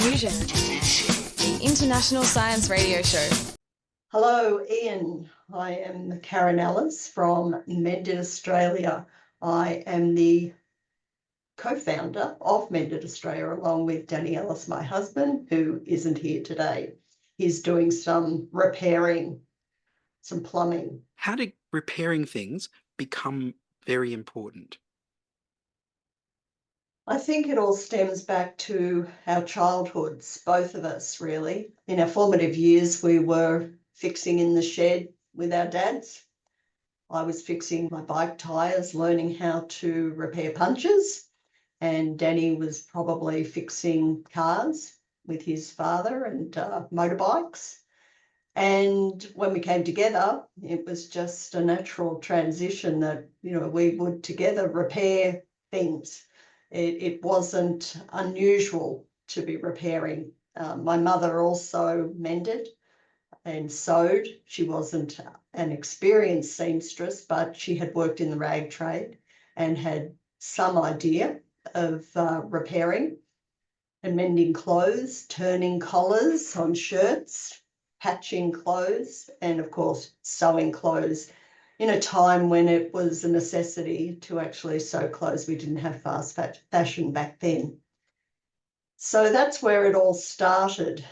Fusion, the international science radio show. Hello, Ian. I am Karen Ellis from Mended Australia. I am the co-founder of Mended Australia, along with Danny Ellis, my husband, who isn't here today. He's doing some repairing, some plumbing. How did repairing things become very important? I think it all stems back to our childhoods, both of us, really. In our formative years, we were fixing in the shed with our dads. I was fixing my bike tyres, learning how to repair punctures, and Danny was probably fixing cars with his father and motorbikes. And when we came together, it was just a natural transition that, we would together repair things. It wasn't unusual to be repairing. My mother also mended and sewed. She wasn't an experienced seamstress, but she had worked in the rag trade and had some idea of repairing and mending clothes, turning collars on shirts, patching clothes, and of course, sewing clothes in a time when it was a necessity to actually sew clothes. We didn't have fast fashion back then. So that's where it all started.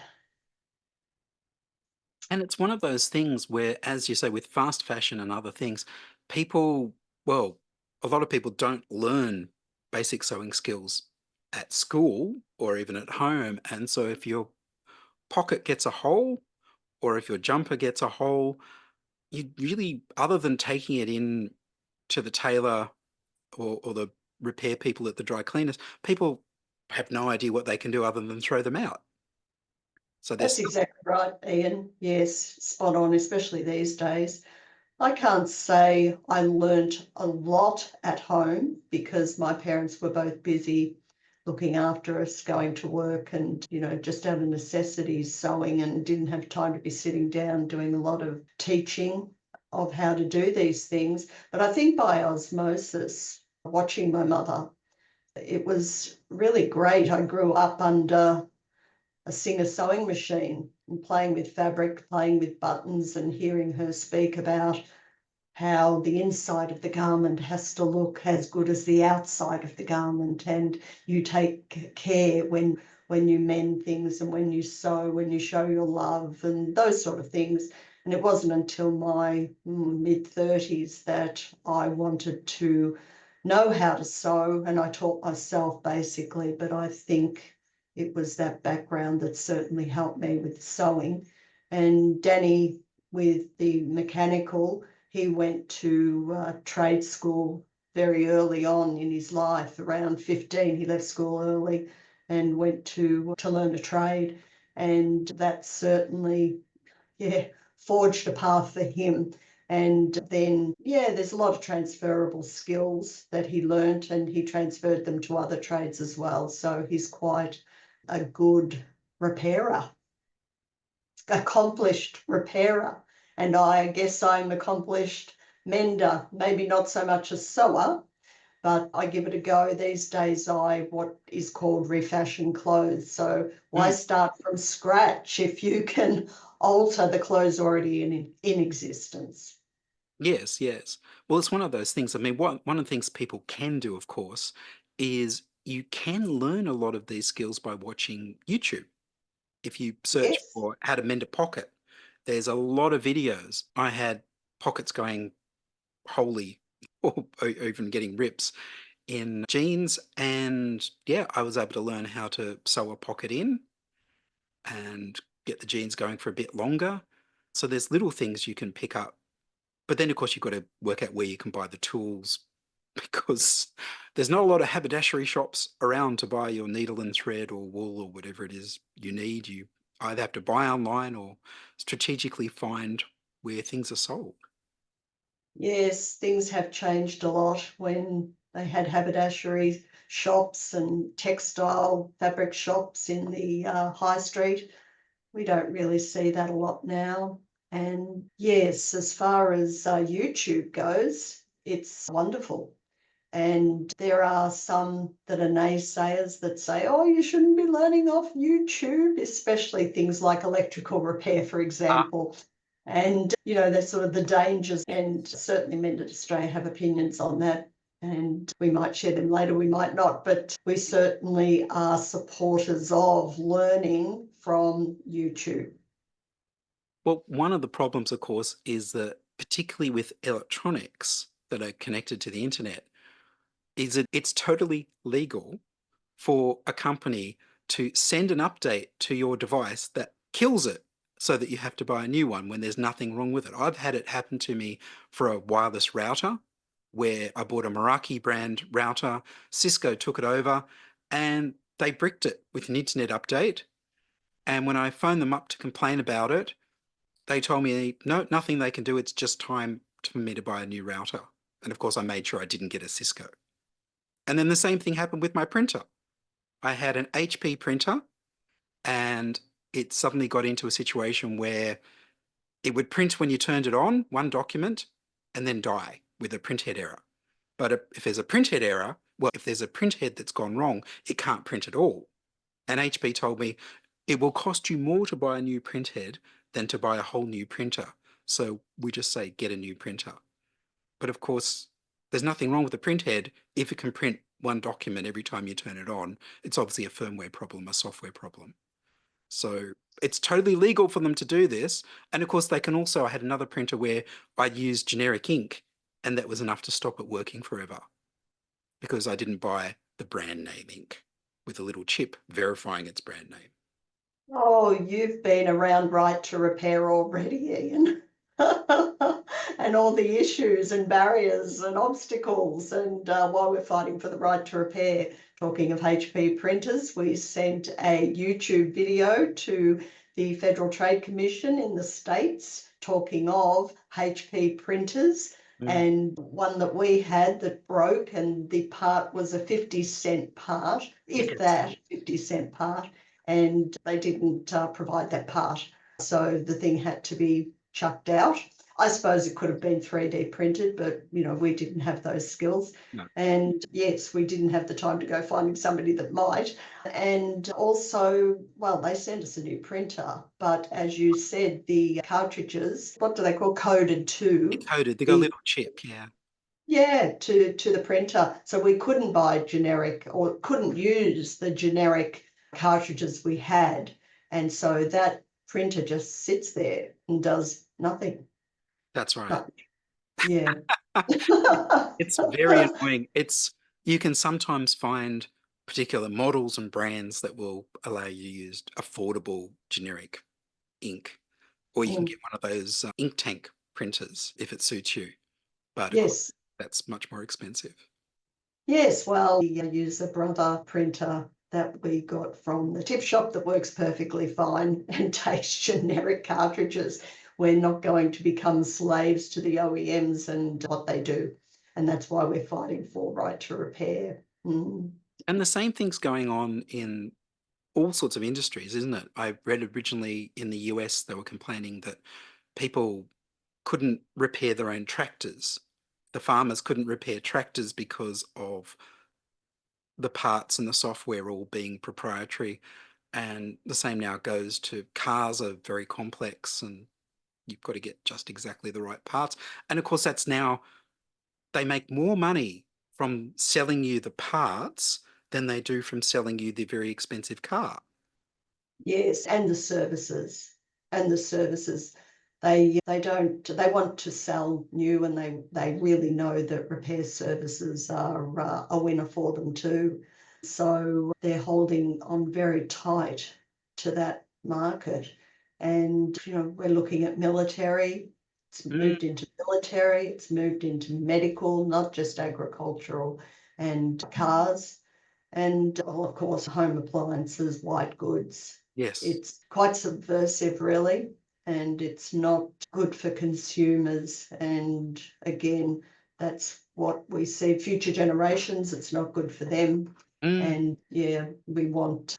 And it's one of those things where, as you say, with fast fashion and other things, people, well, a lot of people don't learn basic sewing skills at school or even at home. And so if your pocket gets a hole or if your jumper gets a hole, you really, other than taking it in to the tailor or the repair people at the dry cleaners, people have no idea what they can do other than throw them out. So That's exactly right, Ian. Yes, spot on, especially these days. I can't say I learnt a lot at home because my parents were both busy looking after us, going to work and, just out of necessity sewing, and didn't have time to be sitting down doing a lot of teaching of how to do these things. But I think by osmosis, watching my mother, it was really great. I grew up under a Singer sewing machine and playing with fabric, playing with buttons, and hearing her speak about how the inside of the garment has to look as good as the outside of the garment, and you take care when you mend things and when you sew, when you show your love and those sort of things. And it wasn't until my mid-30s that I wanted to know how to sew, and I taught myself basically, but I think it was that background that certainly helped me with sewing. And Danny, with the mechanical, he went to trade school very early on in his life. Around 15, he left school early and went to learn a trade. And that certainly, forged a path for him. And then, there's a lot of transferable skills that he learnt, and he transferred them to other trades as well. So he's quite a good repairer, accomplished repairer. And I guess I'm accomplished mender, maybe not so much a sewer, but I give it a go. These days what is called refashion clothes. So why start from scratch if you can alter the clothes already in existence? Yes, yes. Well, it's one of those things. I mean, one of the things people can do, of course, is you can learn a lot of these skills by watching YouTube. If you search Yes. for how to mend a pocket, there's a lot of videos. I had pockets going wholly or even getting rips in jeans. And yeah, I was able to learn how to sew a pocket in and get the jeans going for a bit longer. So there's little things you can pick up. But then, of course, you've got to work out where you can buy the tools because there's not a lot of haberdashery shops around to buy your needle and thread or wool or whatever it is you need. You either have to buy online or strategically find where things are sold. Yes, things have changed a lot when they had haberdashery shops and textile fabric shops in the high street. We don't really see that a lot now. And yes, as far as YouTube goes, it's wonderful. And there are some that are naysayers that say, oh, you shouldn't be learning off YouTube, especially things like electrical repair, for example. And, there's sort of the dangers, and certainly Men at Australia have opinions on that. And we might share them later, we might not, but we certainly are supporters of learning from YouTube. Well, one of the problems, of course, is that particularly with electronics that are connected to the internet, is that it's totally legal for a company to send an update to your device that kills it so that you have to buy a new one when there's nothing wrong with it. I've had it happen to me for a wireless router where I bought a Meraki brand router, Cisco took it over, and they bricked it with an internet update. And when I phoned them up to complain about it, they told me, no, nothing they can do. It's just time for me to buy a new router. And of course, I made sure I didn't get a Cisco. And then the same thing happened with my printer. I had an HP printer and it suddenly got into a situation where it would print when you turned it on, one document, and then die with a printhead error. But if there's a printhead error, well, if there's a printhead that's gone wrong, it can't print at all. And HP told me it will cost you more to buy a new printhead than to buy a whole new printer. So we just say get a new printer. But of course, there's nothing wrong with the printhead if it can print one document every time you turn it on. It's obviously a firmware problem, a software problem. So it's totally legal for them to do this. And of course, they can also, I had another printer where I used generic ink, and that was enough to stop it working forever because I didn't buy the brand name ink with a little chip verifying its brand name. Oh, you've been around Right to Repair already, Ian. And all the issues and barriers and obstacles, and while we're fighting for the right to repair, talking of HP printers, we sent a YouTube video to the Federal Trade Commission in the States talking of HP printers. And one that we had that broke, and the part was a 50-cent part, if that 50-cent part, and they didn't provide that part. So the thing had to be chucked out. I suppose it could have been 3D printed, but we didn't have those skills. No. And yes, we didn't have the time to go finding somebody that might. And also, well, they sent us a new printer, but as you said, the cartridges, what do they call coded to? Coded, they got a little chip, yeah. Yeah, to the printer. So we couldn't buy generic, or couldn't use the generic cartridges we had. And so that printer just sits there and does nothing. That's right. But, yeah. It's very annoying. You can sometimes find particular models and brands that will allow you to use affordable generic ink, or you can get one of those ink tank printers if it suits you. But of course, Yes. that's much more expensive. Yes, well, we use a Brother printer that we got from the tip shop that works perfectly fine and takes generic cartridges. We're not going to become slaves to the OEMs and what they do. And that's why we're fighting for right to repair. And the same thing's going on in all sorts of industries, isn't it? I read originally in the US, they were complaining that people couldn't repair their own tractors. The farmers couldn't repair tractors because of the parts and the software all being proprietary. And the same now goes to cars are very complex and you've got to get just exactly the right parts. And of course, that's now, they make more money from selling you the parts than they do from selling you the very expensive car. Yes, and the services. And the services. They want to sell new, and they really know that repair services are a winner for them too. So they're holding on very tight to that market. And we're looking at military. It's moved into military, it's moved into medical, not just agricultural, and cars. And well, of course, home appliances, white goods. Yes. It's quite subversive, really, and it's not good for consumers. And again, that's what we see. Future generations, it's not good for them. And yeah, we want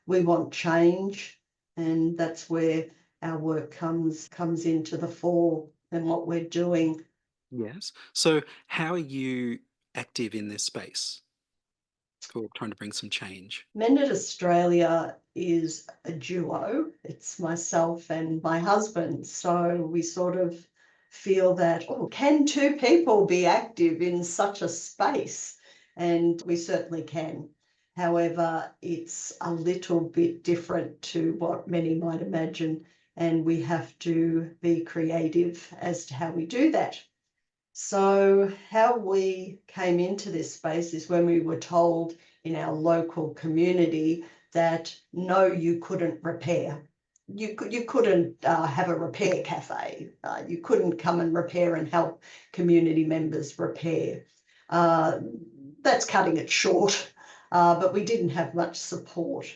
change, and that's where our work comes into the fore and what we're doing. Yes. So how are you active in this space for trying to bring some change? Mended Australia is a duo. It's myself and my husband. So we sort of feel that, oh, can two people be active in such a space? And we certainly can. However, it's a little bit different to what many might imagine, and we have to be creative as to how we do that. So how we came into this space is when we were told in our local community that no, you couldn't repair. You couldn't have a repair cafe. You couldn't come and repair and help community members repair. Uh, that's cutting it short, but we didn't have much support.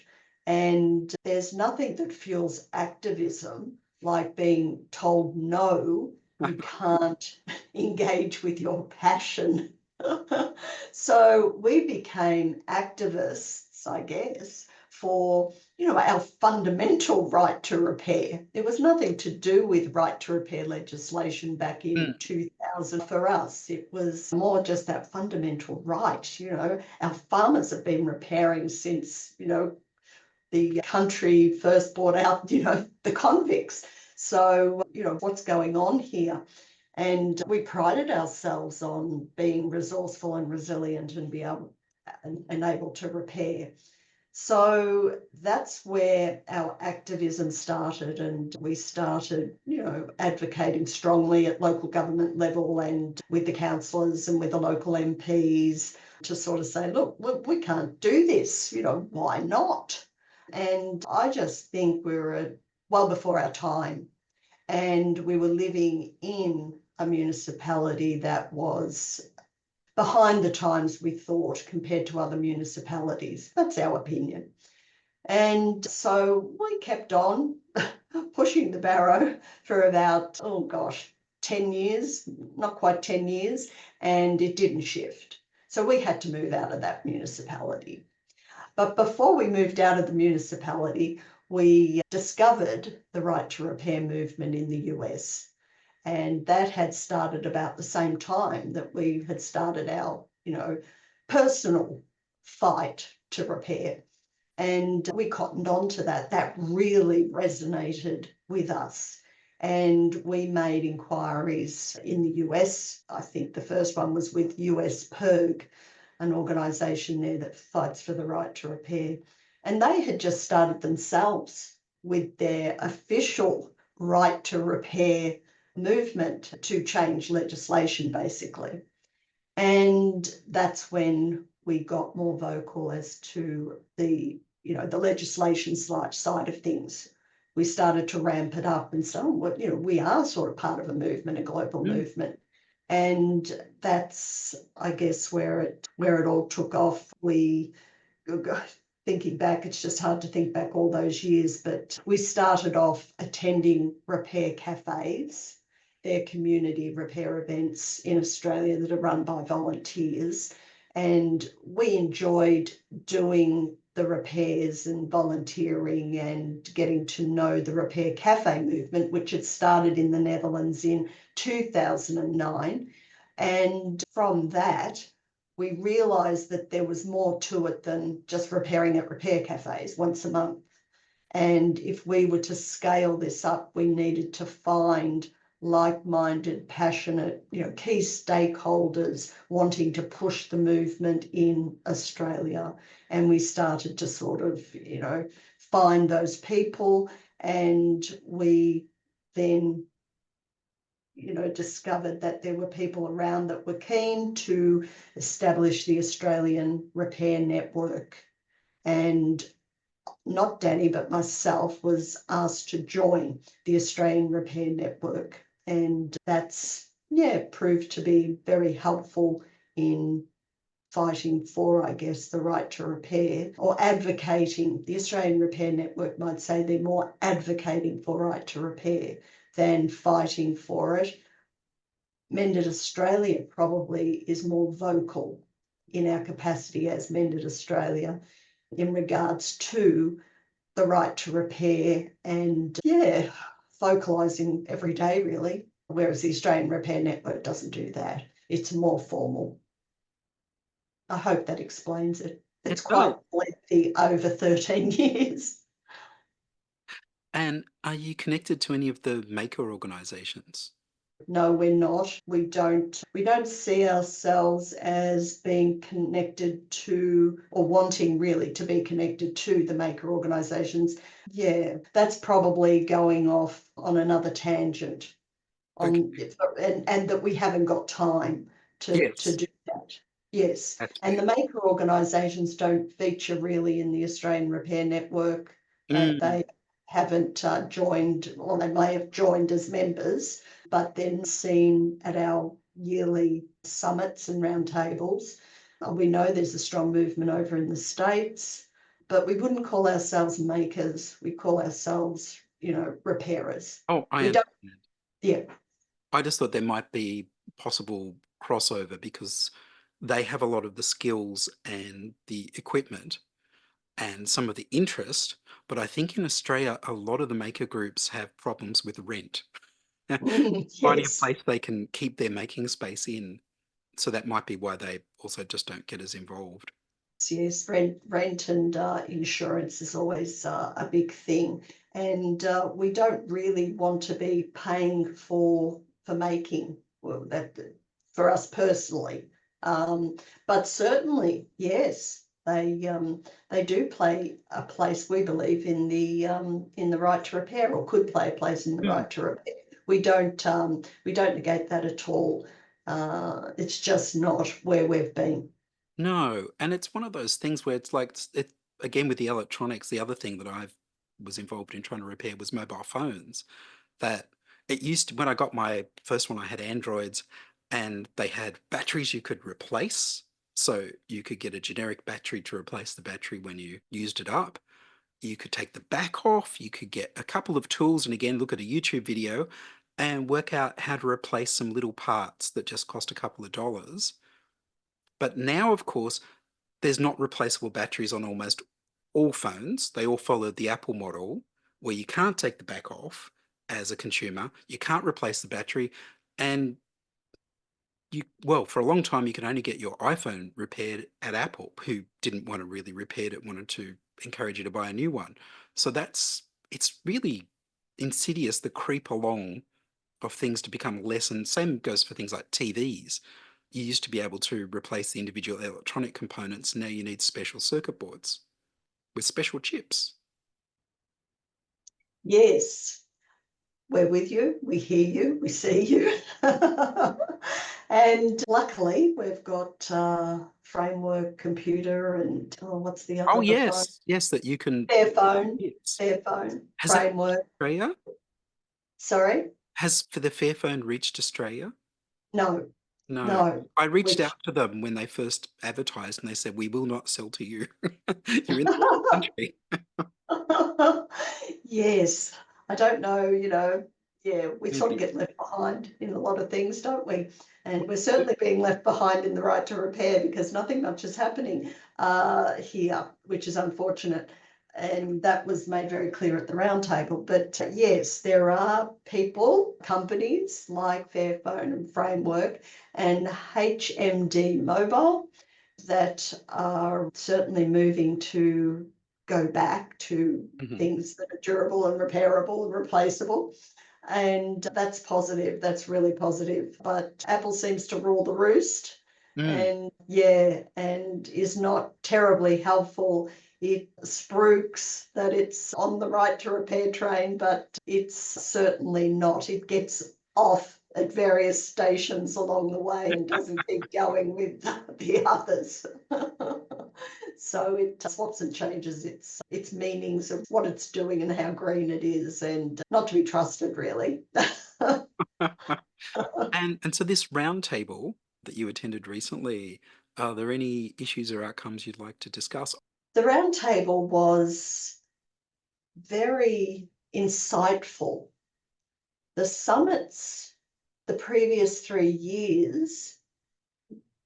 And there's nothing that fuels activism like being told no, you can't engage with your passion. So we became activists, I guess, for our fundamental right to repair. There was nothing to do with right to repair legislation back in 2000 for us. It was more just that fundamental right. Our farmers have been repairing since the country first brought out the convicts. So what's going on here? And we prided ourselves on being resourceful and resilient and able to repair. So that's where our activism started, and we started, advocating strongly at local government level and with the councillors and with the local MPs to sort of say, look, we can't do this, why not? And I just think we were well before our time, and we were living in a municipality that was behind the times, we thought, compared to other municipalities. That's our opinion. And so we kept on pushing the barrow for about, 10 years, not quite 10 years, and it didn't shift. So we had to move out of that municipality. But before we moved out of the municipality, we discovered the right to repair movement in the US. And that had started about the same time that we had started our, personal fight to repair. And we cottoned on to that. That really resonated with us. And we made inquiries in the US. I think the first one was with US PERG, an organisation there that fights for the right to repair. And they had just started themselves with their official right to repair movement to change legislation, basically. And that's when we got more vocal as to the legislation side of things. We started to ramp it up and so we are sort of part of a movement, a global movement. And that's, I guess, where it all took off. Thinking back, it's just hard to think back all those years, but we started off attending repair cafes. They're community repair events in Australia that are run by volunteers. And we enjoyed doing the repairs and volunteering and getting to know the repair cafe movement, which had started in the Netherlands in 2009. And from that, we realised that there was more to it than just repairing at repair cafes once a month. And if we were to scale this up, we needed to find like-minded, passionate, key stakeholders wanting to push the movement in Australia. And we started to sort of, find those people, and we then discovered that there were people around that were keen to establish the Australian Repair Network. And not Danny, but myself was asked to join the Australian Repair Network. And that's, proved to be very helpful in fighting for, I guess, the right to repair, or advocating. The Australian Repair Network might say they're more advocating for right to repair than fighting for it. Mended Australia probably is more vocal in our capacity as Mended Australia in regards to the right to repair and, vocalising every day, really, whereas the Australian Repair Network doesn't do that. It's more formal. I hope that explains it. It's It does. quite lengthy, over 13 years. And are you connected to any of the maker organizations? No, we're not. We don't see ourselves as being connected to, or wanting really to be connected to, the maker organisations. Yeah, that's probably going off on another tangent Okay. and that we haven't got time to Yes, do that. Yes. that's And fair. the maker organisations don't feature really in the Australian Repair Network. Mm. They haven't joined, or they may have joined as members, but then seen at our yearly summits and roundtables. We know there's a strong movement over in the States, but we wouldn't call ourselves makers. We call ourselves, repairers. Oh, I We don't, understand. yeah. I just thought there might be possible crossover because they have a lot of the skills and the equipment and some of the interest. But I think in Australia, a lot of the maker groups have problems with rent. Finding a Yes. place they can keep their making space in. So that might be why they also just don't get as involved. Yes, rent and insurance is always a big thing, and we don't really want to be paying for making, well, that for us personally. But certainly, yes, they do play a place, we believe, in the right to repair, or could play a place in the Mm. right to repair. We don't negate that at all. It's just not where we've been. No, and it's one of those things where it's like it again with the electronics. The other thing that I was involved in trying to repair was mobile phones. That it used to when I got my first one, I had Androids, and they had batteries you could replace. So you could get a generic battery to replace the battery when you used it up. You could take the back off. You could get a couple of tools, and again look at a YouTube video and work out how to replace some little parts that just cost a couple of dollars. But now, of course, there's not replaceable batteries on almost all phones. They all follow the Apple model where you can't take the back off as a consumer, you can't replace the battery, and well, for a long time, you could only get your iPhone repaired at Apple, who didn't want to really repair it, wanted to encourage you to buy a new one. So it's really insidious, the creep along of things to become less, and same goes for things like TVs. You used to be able to replace the individual electronic components. Now you need special circuit boards with special chips. Yes, we're with you, we hear you, we see you. And luckily, we've got Framework Computer and, oh, what's the Oh other, the phone? yes, yes, that you can. Fairphone, Yes. Fairphone, Has that reached Framework. Australia? Sorry? Has for the Fairphone reached Australia? No, No. no, I reached which out to them when they first advertised, and they said, "We will not sell to you. You're in the wrong country." yes, I don't know, yeah, we sort of Maybe. get left behind in a lot of things, don't we? And we're certainly being left behind in the right to repair because nothing much is happening here, which is unfortunate. And that was made very clear at the roundtable. But yes, there are people, companies like Fairphone and Framework and HMD Mobile that are certainly moving to go back to Mhm. things that are durable and repairable and replaceable. And that's positive. That's really positive. But Apple seems to rule the roost. Mm. And yeah, and is not terribly helpful. It spruiks that it's on the right to repair train, but it's certainly not. It gets off at various stations along the way and doesn't keep going with the others. So it swaps and changes its meanings of what it's doing and how green it is, and not to be trusted really. And so this roundtable that you attended recently, are there any issues or outcomes you'd like to discuss? The roundtable was very insightful. The summits the previous 3 years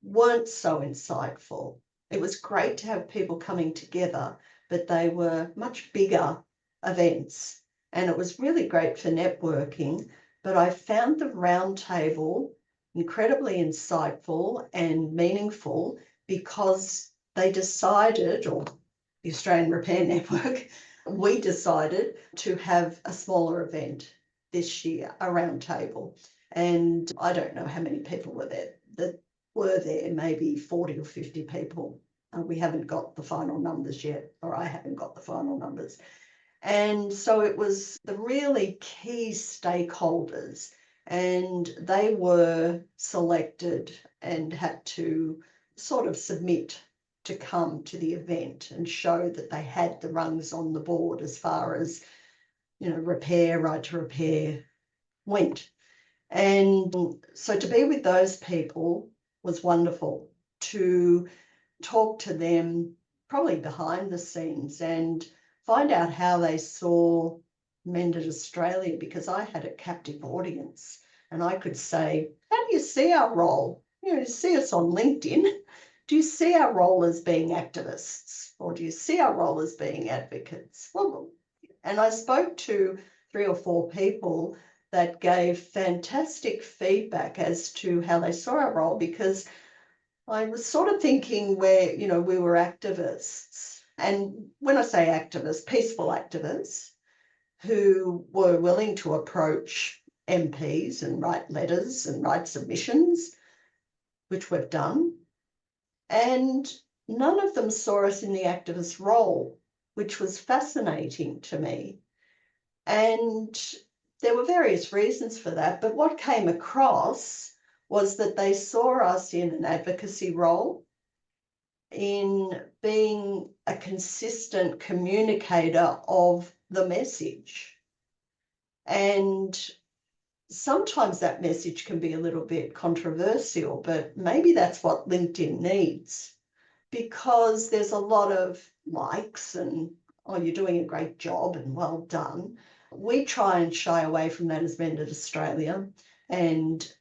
weren't so insightful. It was great to have people coming together, but they were much bigger events. And it was really great for networking. But I found the roundtable incredibly insightful and meaningful because they decided, or the Australian Repair Network, we decided to have a smaller event this year, a round table. And I don't know how many people were there. That were there, maybe 40 or 50 people. We haven't got the final numbers yet, or I haven't got the final numbers. And so it was the really key stakeholders, and they were selected and had to sort of submit to come to the event and show that they had the rungs on the board as far as, repair, right to repair went. And so to be with those people was wonderful, to talk to them probably behind the scenes and find out how they saw Mended Australia, because I had a captive audience and I could say, how do you see our role? You see us on LinkedIn. Do you see our role as being activists, or do you see our role as being advocates? Well, and I spoke to 3 or 4 people that gave fantastic feedback as to how they saw our role, because I was sort of thinking where, we were activists. And when I say activists, peaceful activists who were willing to approach MPs and write letters and write submissions, which we've done. And none of them saw us in the activist role, which was fascinating to me. And there were various reasons for that, but what came across was that they saw us in an advocacy role, in being a consistent communicator of the message. And sometimes that message can be a little bit controversial, but maybe that's what LinkedIn needs, because there's a lot of likes and, oh, you're doing a great job and well done. We try and shy away from that as Mended Australia and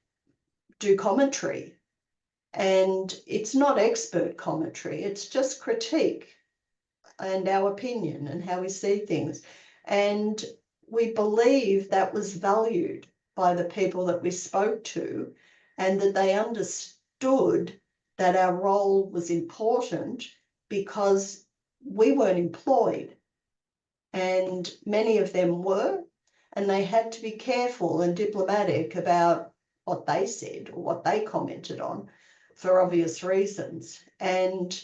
do commentary. And it's not expert commentary, it's just critique and our opinion and how we see things. And we believe that was valued by the people that we spoke to, and that they understood that our role was important because we weren't employed. And many of them were, and they had to be careful and diplomatic about what they said or what they commented on for obvious reasons. And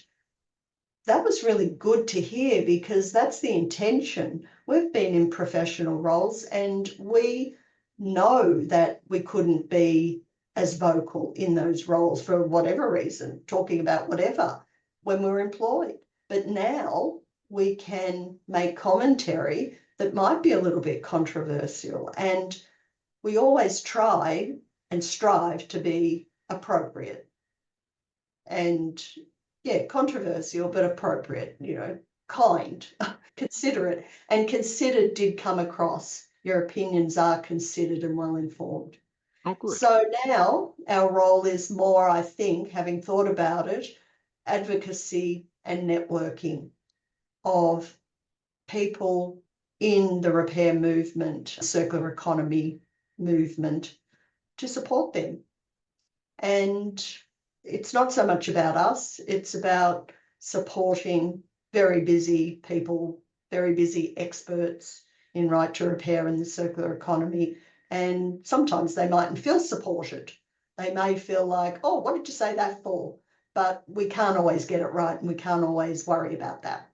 that was really good to hear, because that's the intention. We've been in professional roles and we know that we couldn't be as vocal in those roles for whatever reason, talking about whatever, when we're employed. But now we can make commentary that might be a little bit controversial, and we always try and strive to be appropriate. And yeah, controversial, but appropriate, kind, considerate. And considered did come across. Your opinions are considered and well informed. Oh, good. So now our role is more, I think, having thought about it, advocacy and networking of people in the repair movement, circular economy movement, to support them. And it's not so much about us, it's about supporting very busy people, very busy experts in right to repair and the circular economy. And sometimes they mightn't feel supported. They may feel like, oh, what did you say that for? But we can't always get it right, and we can't always worry about that.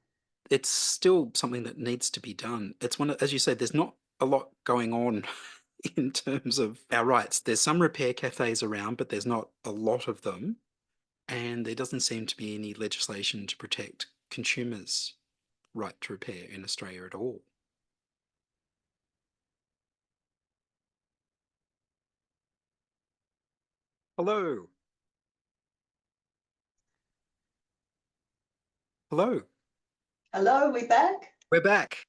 It's still something that needs to be done. It's as you said, there's not a lot going on in terms of our rights. There's some repair cafes around, but there's not a lot of them. And there doesn't seem to be any legislation to protect consumers' right to repair in Australia at all. Hello. Hello. Hello, we back? We're back.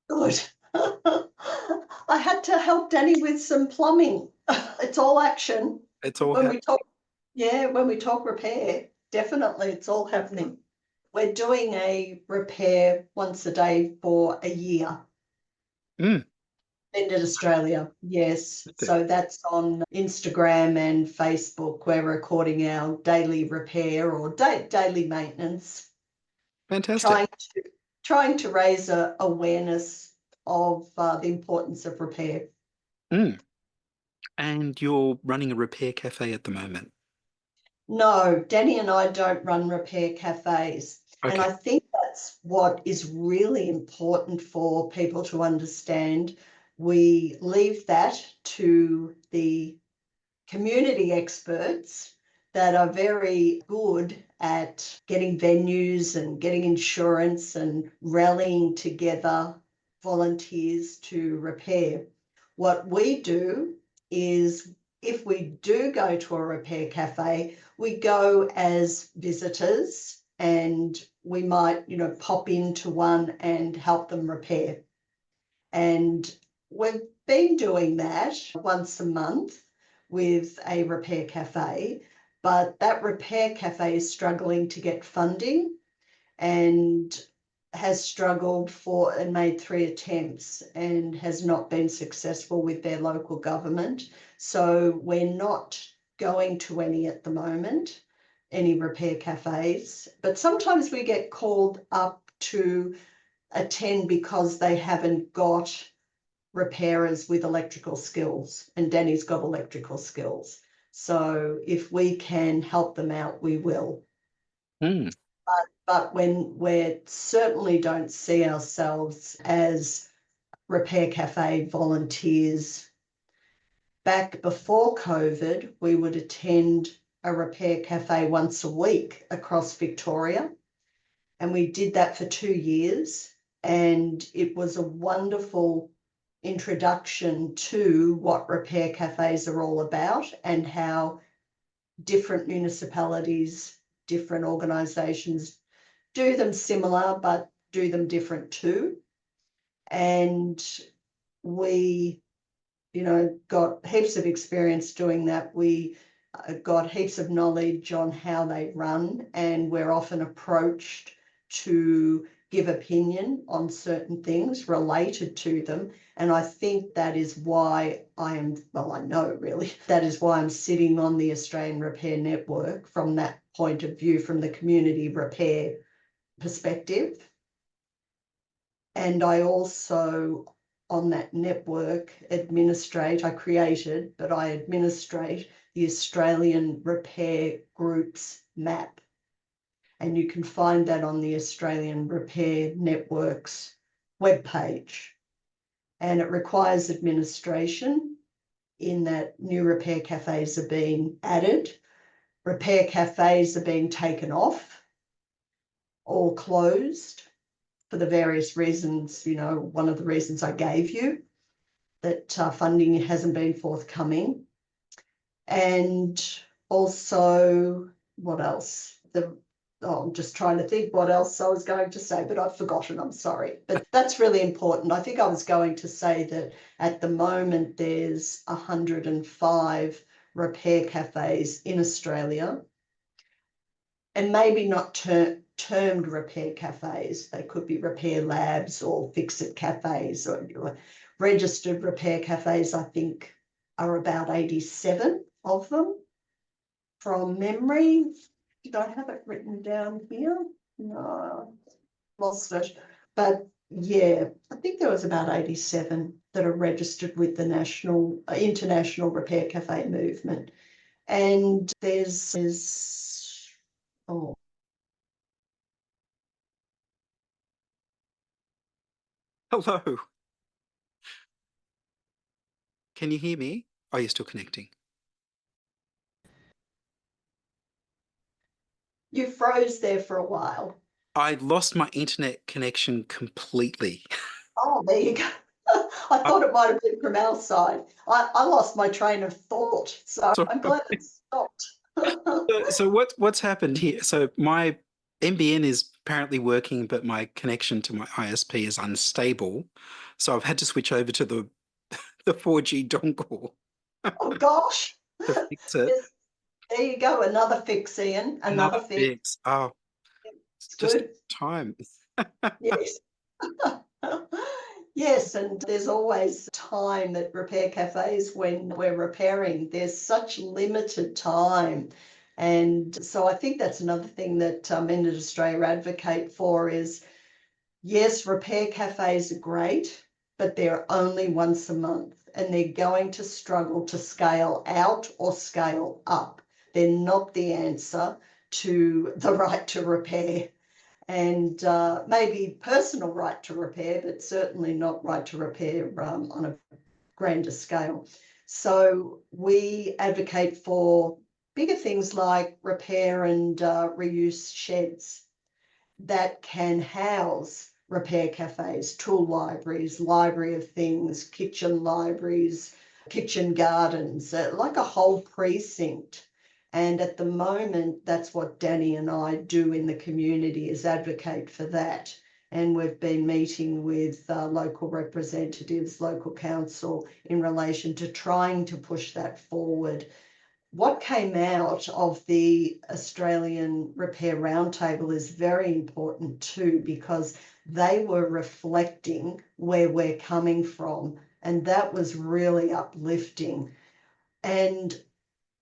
Good. I had to help Danny with some plumbing. It's all action. It's all When we talk, when we talk repair, definitely it's all happening. We're doing a repair once a day for a year. Mm. Mended Australia, yes. That's it. So that's on Instagram and Facebook. We're recording our daily repair or daily maintenance, Fantastic. trying to raise awareness of the importance of repair. Mm. And you're running a repair cafe at the moment. No, Danny and I don't run repair cafes. And Okay. I think that's what is really important for people to understand. We leave that to the community experts that are very good at getting venues and getting insurance and rallying together volunteers to repair. What we do is if we do go to a repair cafe, we go as visitors and we might, pop into one and help them repair. And we've been doing that once a month with a repair cafe, but that repair cafe is struggling to get funding and has struggled for and made 3 attempts and has not been successful with their local government. So we're not going to any at the moment, any repair cafes, but sometimes we get called up to attend because they haven't got repairers with electrical skills, and Danny's got electrical skills. So if we can help them out, we will. Mm. But when we certainly don't see ourselves as repair cafe volunteers. Back before COVID, we would attend a repair cafe once a week across Victoria. And we did that for 2 years. And it was a wonderful introduction to what repair cafes are all about and how different municipalities, different organisations do them similar, but do them different too. And we, got heaps of experience doing that. We got heaps of knowledge on how they run, and we're often approached to give opinion on certain things related to them. And I think that is why I know really, that is why I'm sitting on the Australian Repair Network from that point of view, from the community repair perspective. And I also, on that network, I created the Australian Repair Groups map. And you can find that on the Australian Repair Network's webpage. And it requires administration in that new repair cafes are being added, repair cafes are being taken off or closed for the various reasons, one of the reasons I gave you, that funding hasn't been forthcoming. And also, what else? I'm just trying to think what else I was going to say, but I've forgotten, I'm sorry. But that's really important. I think I was going to say that at the moment there's 105 repair cafes in Australia, and maybe not termed repair cafes. They could be repair labs or fix-it cafes or registered repair cafes. I think are about 87 of them from memory. Did I have it written down here? No, lost it. But yeah, I think there was about 87 that are registered with the international repair cafe movement. And there's oh, Hello. Can you hear me? Are you still connecting? you froze there for a while. I lost my internet connection completely. Oh, there you go. I thought it might have been from our side. I lost my train of thought, so So, I'm glad it stopped. so what's happened here? So my NBN is apparently working, but my connection to my ISP is unstable. So I've had to switch over to the 4G dongle Oh gosh. to fix it. Yes, there you go. Another fix, Ian. Another Another fix. fix. Oh, It's just good. time. Yes. Yes, and there's always time at repair cafes when we're repairing. There's such limited time. And so I think that's another thing that Mended Australia advocate for is, yes, repair cafes are great, but they're only once a month and they're going to struggle to scale out or scale up. They're not the answer to the right to repair and maybe personal right to repair, but certainly not right to repair on a grander scale. So we advocate for bigger things like repair and reuse sheds that can house repair cafes, tool libraries, library of things, kitchen libraries, kitchen gardens, like a whole precinct. And at the moment, that's what Danny and I do in the community, is advocate for that. And we've been meeting with local representatives, local council, in relation to trying to push that forward. What came out of the Australian Repair Roundtable is very important too, because they were reflecting where we're coming from, and that was really uplifting. And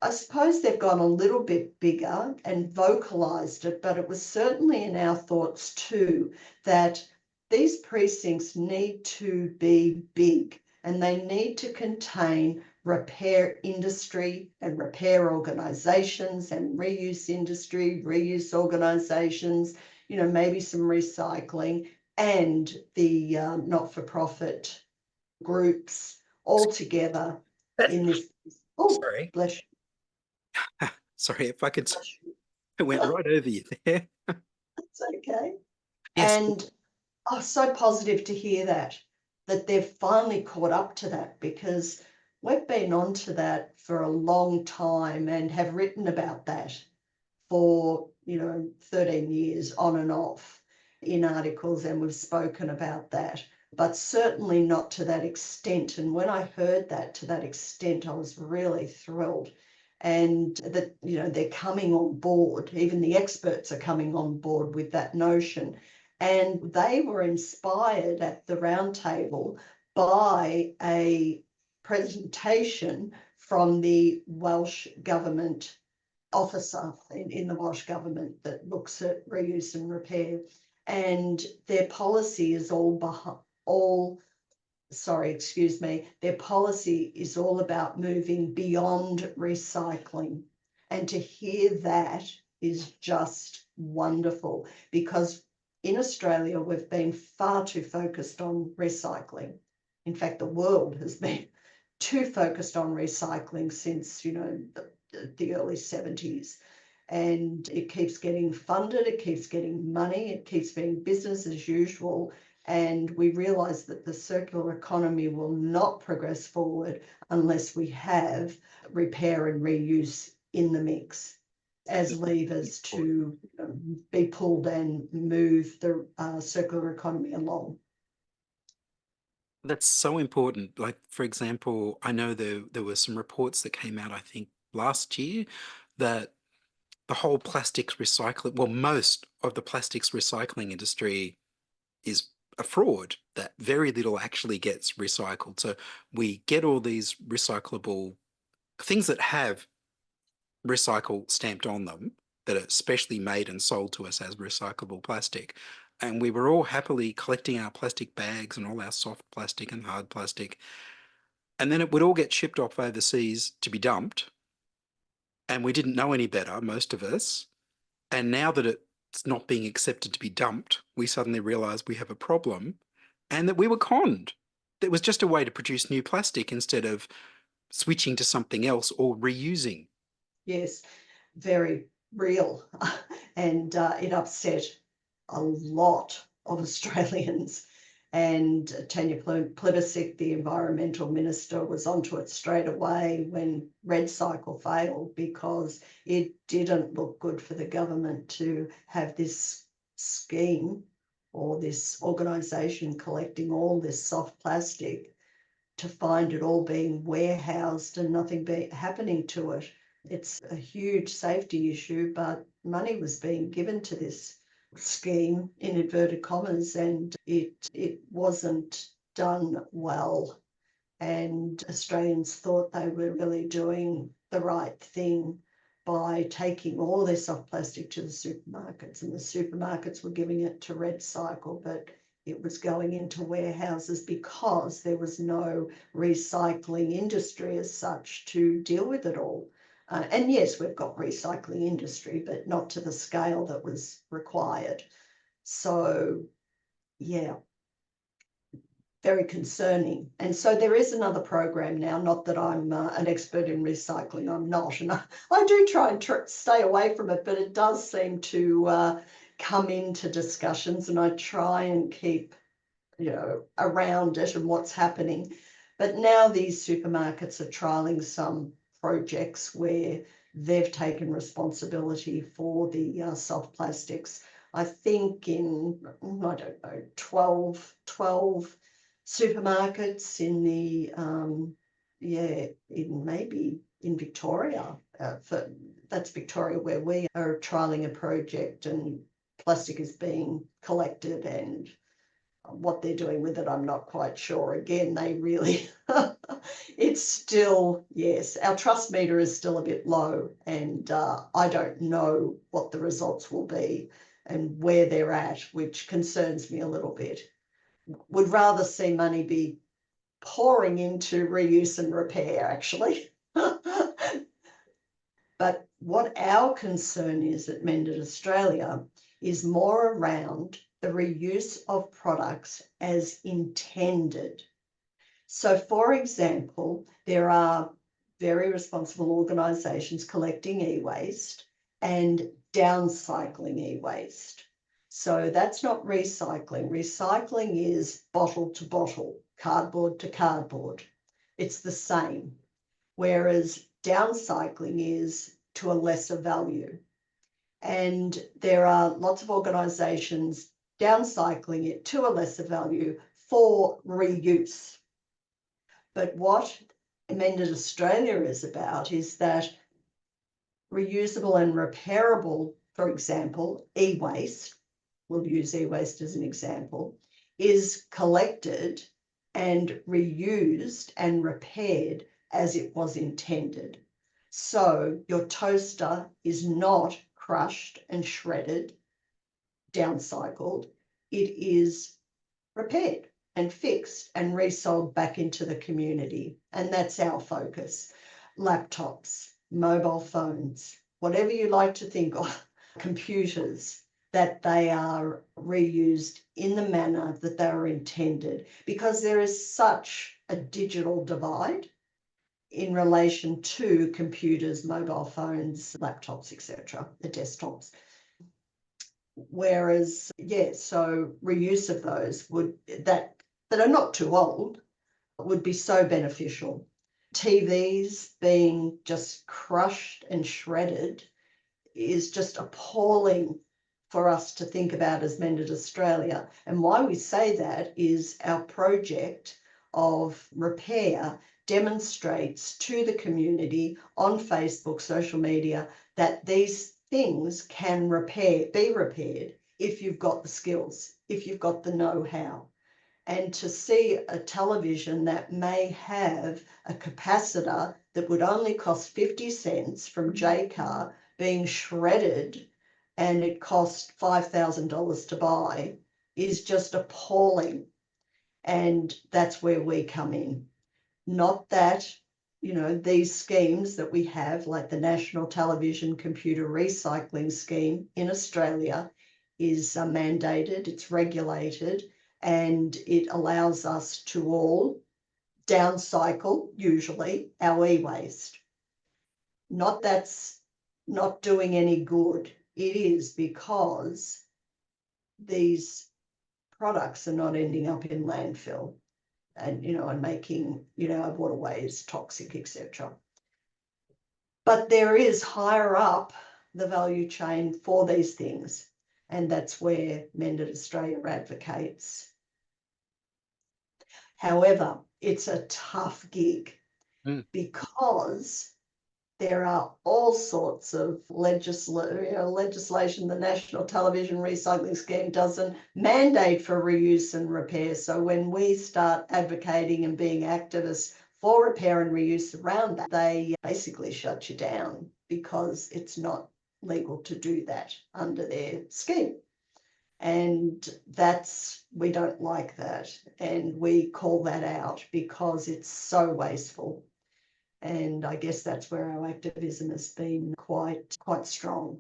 I suppose they've gone a little bit bigger and vocalised it, but it was certainly in our thoughts too that these precincts need to be big and they need to contain repair industry and repair organisations and reuse industry, reuse organisations, maybe some recycling and the not-for-profit groups all together in this. Oh, Sorry. bless you. Sorry, if I could, I went right over you there. It's okay. Yes. And so positive to hear that they've finally caught up to that, because we've been on to that for a long time and have written about that for 13 years on and off in articles, and we've spoken about that, but certainly not to that extent. And when I heard that to that extent, I was really thrilled. And that they're coming on board, even the experts are coming on board with that notion. And they were inspired at the roundtable by a presentation from the Welsh government officer in the Welsh government that looks at reuse and repair, and their policy is their policy is all about moving beyond recycling. And to hear that is just wonderful, because in Australia we've been far too focused on recycling. In fact, the world has been too focused on recycling since the early 70s, and it keeps getting funded, it keeps getting money, it keeps being business as usual. And we realise that the circular economy will not progress forward unless we have repair and reuse in the mix as levers to be pulled and move the circular economy along. That's so important. Like, for example, I know there were some reports that came out, I think, last year that the whole plastics recycling, well, most of the plastics recycling industry is a fraud, that very little actually gets recycled. So we get all these recyclable things that have recycle stamped on them, that are specially made and sold to us as recyclable plastic. And we were all happily collecting our plastic bags and all our soft plastic and hard plastic. And then it would all get shipped off overseas to be dumped. And we didn't know any better, most of us. And now that it's not being accepted to be dumped, we suddenly realize we have a problem and that we were conned. It was just a way to produce new plastic instead of switching to something else or reusing. Yes, very real. And it upset a lot of Australians. And Tanya Plibersek, the environmental minister, was onto it straight away when Red Cycle failed, because it didn't look good for the government to have this scheme or this organisation collecting all this soft plastic, to find it all being warehoused and nothing happening to it. It's a huge safety issue, but money was being given to this scheme in inverted commas, and it wasn't done well, and Australians thought they were really doing the right thing by taking all their soft plastic to the supermarkets, and the supermarkets were giving it to Recycle, but it was going into warehouses because there was no recycling industry as such to deal with it all. And yes, we've got recycling industry, but not to the scale that was required. So, yeah, very concerning. And so there is another program now, not that I'm an expert in recycling, I'm not, and I do try and stay away from it, but it does seem to come into discussions, and I try and keep, around it and what's happening. But now these supermarkets are trialing some projects where they've taken responsibility for the soft plastics. I think in, I don't know, 12 supermarkets in the, in Victoria. That's Victoria, where we are trialing a project, and plastic is being collected, and what they're doing with it, I'm not quite sure. Again, they really, it's still, yes, our trust meter is still a bit low, and I don't know what the results will be and where they're at, which concerns me a little bit. Would rather see money be pouring into reuse and repair, actually. But what our concern is at Mended Australia is more around the reuse of products as intended. So, for example, there are very responsible organisations collecting e-waste and downcycling e-waste. So that's not recycling. Recycling is bottle to bottle, cardboard to cardboard. It's the same. Whereas downcycling is to a lesser value. And there are lots of organisations downcycling it to a lesser value for reuse. But what Amended Australia is about is that reusable and repairable, for example, e-waste, we'll use e-waste as an example, is collected and reused and repaired as it was intended. So your toaster is not crushed and shredded, downcycled. It is repaired and fixed and resold back into the community. And that's our focus. Laptops, mobile phones, whatever you like to think of, computers, that they are reused in the manner that they are intended, because there is such a digital divide in relation to computers, mobile phones, laptops, etc., the desktops. Whereas, so reuse of those that are not too old would be so beneficial. TVs being just crushed and shredded is just appalling for us to think about as Mended Australia. And why we say that is our project of repair demonstrates to the community on Facebook, social media, that these things can be repaired if you've got the skills, if you've got the know-how. And to see a television that may have a capacitor that would only cost 50 cents from JCar being shredded, and it cost $5,000 to buy, is just appalling. And that's where we come in. Not that, these schemes that we have, like the National Television Computer Recycling Scheme in Australia, is mandated, it's regulated, and it allows us to all downcycle, usually, our e-waste. Not that's not doing any good. It is, because these products are not ending up in landfill and, and making, our waterways toxic, etc. But there is higher up the value chain for these things. And that's where Mended Australia advocates. However, it's a tough gig because There are all sorts of legislation. The National Television Recycling Scheme doesn't mandate for reuse and repair. So when we start advocating and being activists for repair and reuse around that, they basically shut you down because it's not legal to do that under their scheme. And we don't like that. And we call that out because it's so wasteful. And I guess that's where our activism has been quite strong.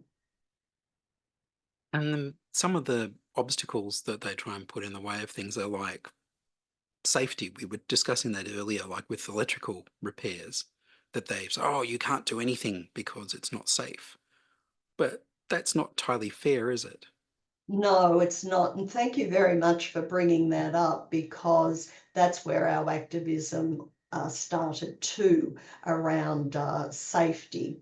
And then some of the obstacles that they try and put in the way of things are like safety. We were discussing that earlier, like with electrical repairs, that they say, oh, you can't do anything because it's not safe. But that's not entirely fair, is it? No, it's not. And thank you very much for bringing that up, because that's where our activism started too, around safety.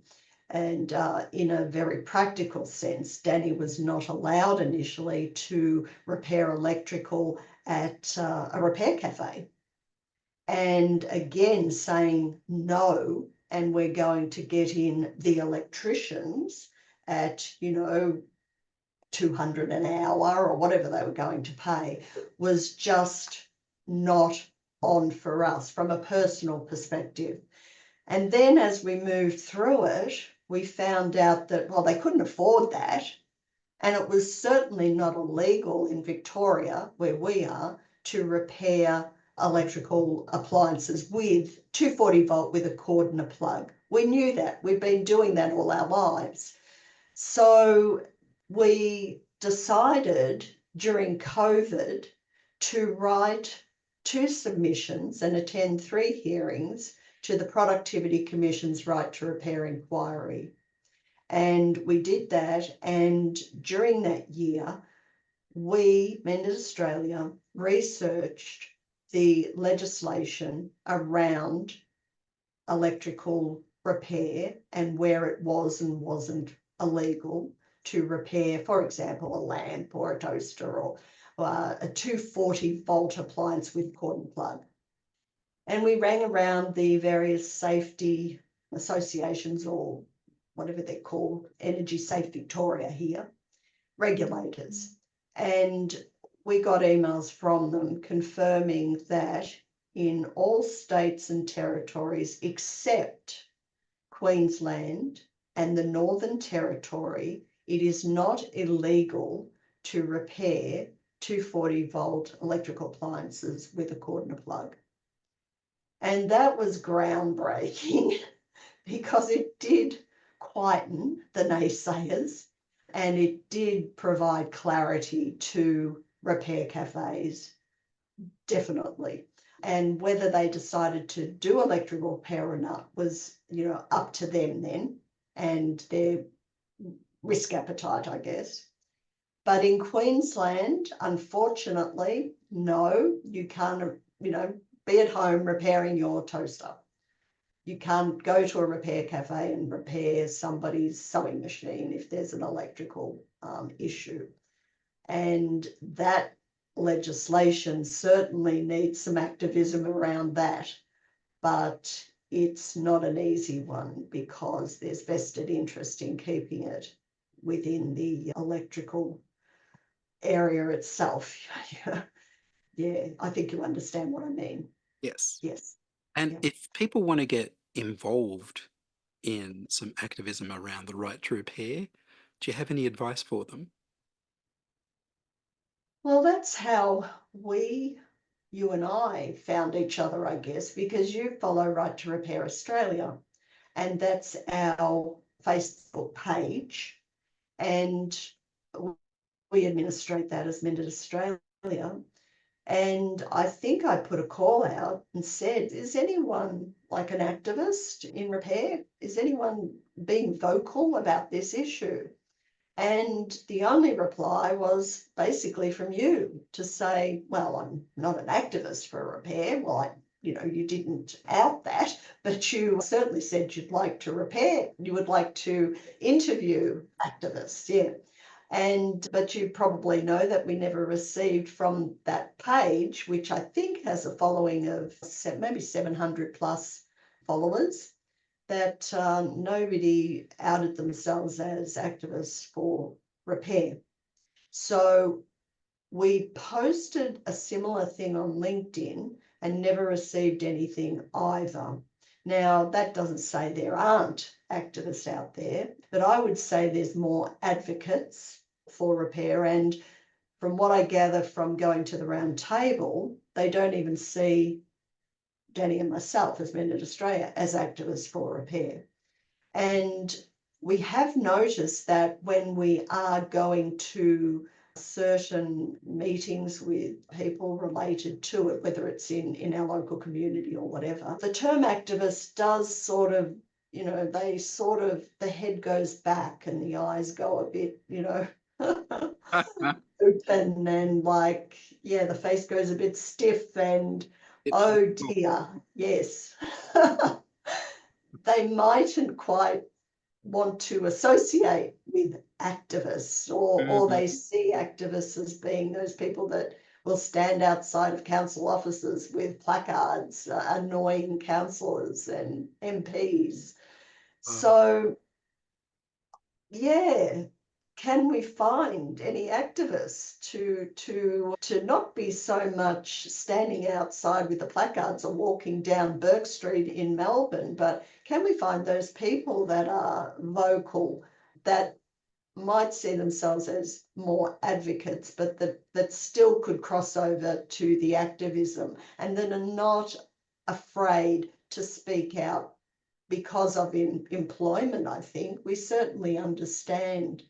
And in a very practical sense, Danny was not allowed initially to repair electrical at a repair cafe. And again, saying no, and we're going to get in the electricians at, 200 an hour or whatever they were going to pay, was just not on for us from a personal perspective. And then as we moved through it, we found out that, well, they couldn't afford that. And it was certainly not illegal in Victoria, where we are, to repair electrical appliances with 240 volt with a cord and a plug. We knew that. We've been doing that all our lives. So we decided during COVID to write 2 submissions and attend 3 hearings to the Productivity Commission's Right to Repair inquiry. And we did that. And during that year, we, Mended Australia, researched the legislation around electrical repair and where it was and wasn't illegal to repair, for example, a lamp or a toaster or a 240 volt appliance with cord and plug. And we rang around the various safety associations, or whatever they're called, Energy Safe Victoria here, regulators. And we got emails from them confirming that in all states and territories except Queensland and the Northern Territory, it is not illegal to repair 240 volt electrical appliances with a cord and a plug. And that was groundbreaking because it did quieten the naysayers, and it did provide clarity to repair cafes, definitely. And whether they decided to do electrical repair or not was, up to them then, and their risk appetite, I guess. But in Queensland, unfortunately, no, you can't, be at home repairing your toaster. You can't go to a repair cafe and repair somebody's sewing machine if there's an electrical issue. And that legislation certainly needs some activism around that, but it's not an easy one because there's vested interest in keeping it within the electrical area itself. Yeah, I think you understand what I mean. Yes. Yes. And Yeah. if people want to get involved in some activism around the right to repair, do you have any advice for them? Well, that's how you and I found each other, I guess, because you follow Right to Repair Australia, and that's our Facebook page. And we administrate that as Mended Australia. And I think I put a call out and said, is anyone like an activist in repair? Is anyone being vocal about this issue? And the only reply was basically from you to say, well, I'm not an activist for repair. Well, you didn't out that, but you certainly said you'd like to repair. You would like to interview activists, yeah. But you probably know that we never received from that page, which I think has a following of maybe 700 plus followers. that nobody outed themselves as activists for repair. So we posted a similar thing on LinkedIn and never received anything either. Now, that doesn't say there aren't activists out there, but I would say there's more advocates for repair. And from what I gather from going to the round table, they don't even see Danny and myself as Men at Australia as activists for repair. And we have noticed that when we are going to certain meetings with people related to it, whether it's in our local community or whatever, the term activist does sort of, the head goes back and the eyes go a bit, open, and the face goes a bit stiff, and It's oh dear, yes. They mightn't quite want to associate with activists, or they see activists as being those people that will stand outside of council offices with placards, annoying councillors and MPs. So, yeah, can we find any activists to not be so much standing outside with the placards or walking down Burke Street in Melbourne, but can we find those people that are vocal, that might see themselves as more advocates, but that still could cross over to the activism, and that are not afraid to speak out because of employment? I think we certainly understand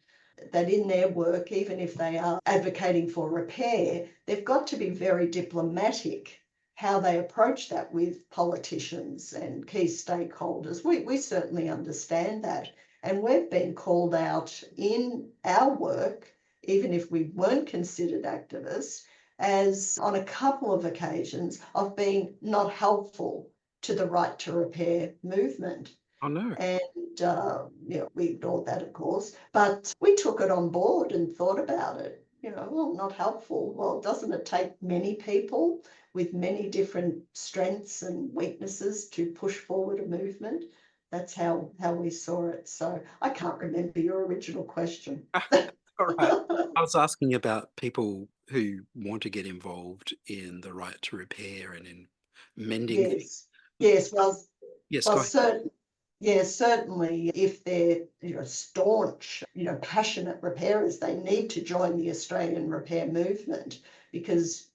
that in their work, even if they are advocating for repair, they've got to be very diplomatic how they approach that with politicians and key stakeholders. We certainly understand that. And we've been called out in our work, even if we weren't considered activists, as on a couple of occasions of being not helpful to the right to repair movement. Oh no. And we ignored that, of course, but we took it on board and thought about it. Well, not helpful. Well, doesn't it take many people with many different strengths and weaknesses to push forward a movement? That's how we saw it. So I can't remember your original question. All right. I was asking about people who want to get involved in the right to repair and in mending things. Yes. Well, Yes, well, go ahead. certainly, if they're staunch, passionate repairers, they need to join the Australian repair movement, because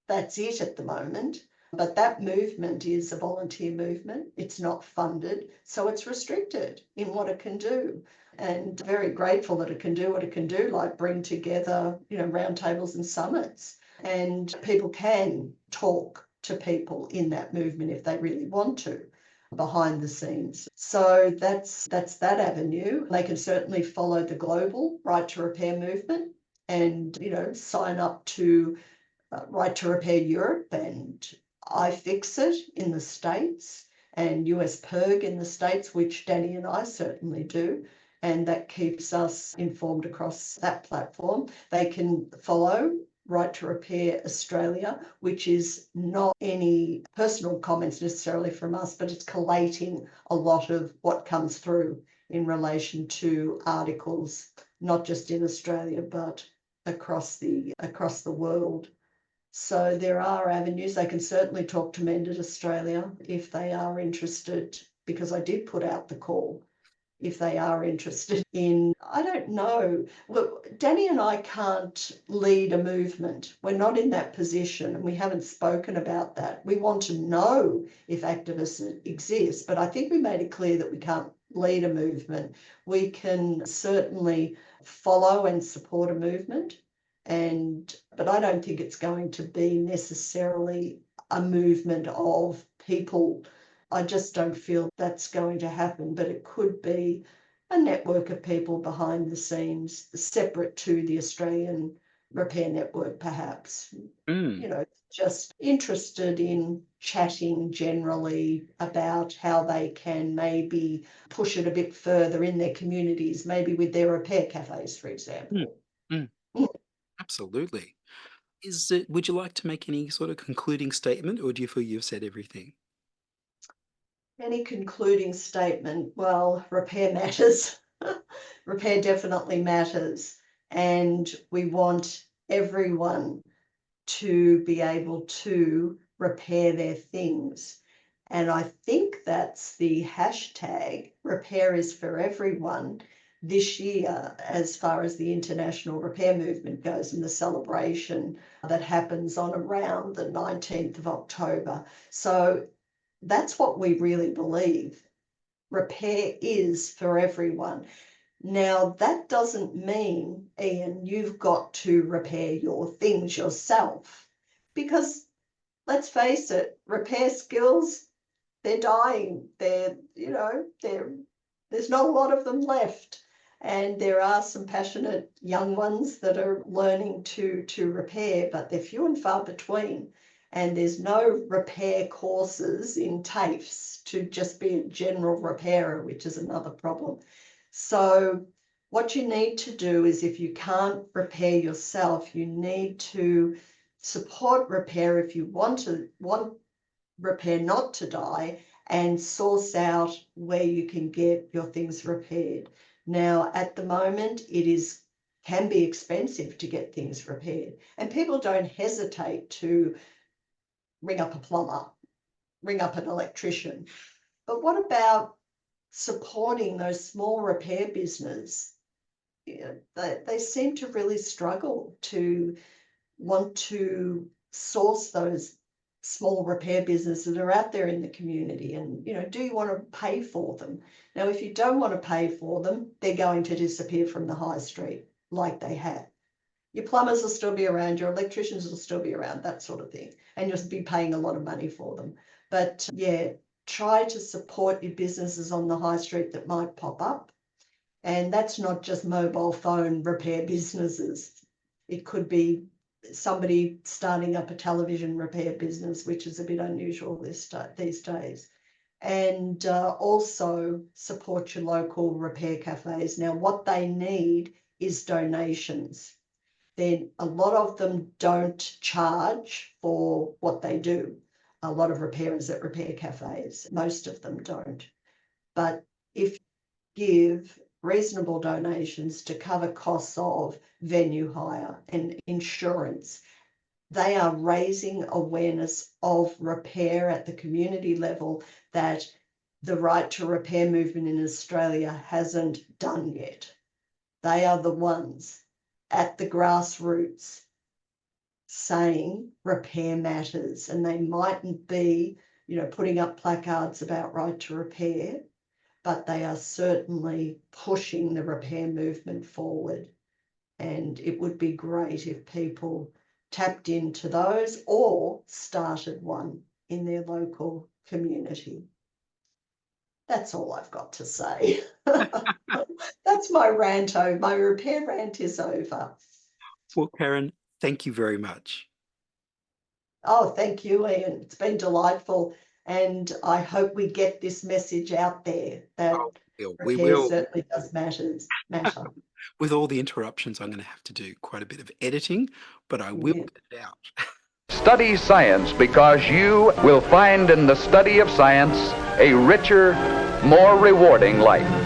that's it at the moment. But that movement is a volunteer movement. It's not funded, so it's restricted in what it can do. And very grateful that it can do what it can do, like bring together, roundtables and summits. And people can talk to people in that movement if they really want to, behind the scenes. So that's that avenue. They can certainly follow the global right to repair movement and, sign up to Right to Repair Europe and iFixit in the States and US PERG in the States, which Danny and I certainly do. And that keeps us informed across that platform. They can follow Right to Repair Australia, which is not any personal comments necessarily from us, but it's collating a lot of what comes through in relation to articles, not just in Australia, but across the world. So there are avenues. They can certainly talk to Mended Australia if they are interested, because I did put out the call. If they are interested in, I don't know. Look, Danny and I can't lead a movement. We're not in that position, and we haven't spoken about that. We want to know if activists exist, but I think we made it clear that we can't lead a movement. We can certainly follow and support a movement, but I don't think it's going to be necessarily a movement of people. I just don't feel that's going to happen, but it could be a network of people behind the scenes, separate to the Australian Repair Network, perhaps. Just interested in chatting generally about how they can maybe push it a bit further in their communities, maybe with their repair cafes, for example. Mm, absolutely. Would you like to make any sort of concluding statement, or do you feel you've said everything? Any concluding statement? Well, repair matters. Repair definitely matters. And we want everyone to be able to repair their things. And I think that's the hashtag, repair is for everyone, this year, as far as the international repair movement goes, and the celebration that happens on around the 19th of October. So that's what we really believe. Repair is for everyone. Now, that doesn't mean, Ian, you've got to repair your things yourself, because let's face it, repair skills, they're dying. There's not a lot of them left. And there are some passionate young ones that are learning to repair, but they're few and far between. And there's no repair courses in TAFEs to just be a general repairer, which is another problem. So what you need to do is, if you can't repair yourself, you need to support repair if you want repair not to die, and source out where you can get your things repaired. Now, at the moment, can be expensive to get things repaired, and people don't hesitate to ring up a plumber, ring up an electrician. But what about supporting those small repair businesses? They seem to really struggle to want to source those small repair businesses that are out there in the community. And, do you want to pay for them? Now, if you don't want to pay for them, they're going to disappear from the high street like they have. Your plumbers will still be around, your electricians will still be around, that sort of thing. And you'll be paying a lot of money for them. But yeah, try to support your businesses on the high street that might pop up. And that's not just mobile phone repair businesses. It could be somebody starting up a television repair business, which is a bit unusual these days. And also support your local repair cafes. Now, what they need is donations. Then a lot of them don't charge for what they do. A lot of repairers at repair cafes, most of them don't. But if you give reasonable donations to cover costs of venue hire and insurance, they are raising awareness of repair at the community level that the right to repair movement in Australia hasn't done yet. They are the ones at the grassroots saying repair matters, and they mightn't be, putting up placards about right to repair, but they are certainly pushing the repair movement forward. And it would be great if people tapped into those or started one in their local community. That's all I've got to say. That's my rant over. My repair rant is over. Well, Karen, thank you very much. Oh, thank you, Ian. It's been delightful. And I hope we get this message out there that We repair will. certainly does matter. With all the interruptions, I'm going to have to do quite a bit of editing, but I will get it out. Study science, because you will find in the study of science a richer, more rewarding life.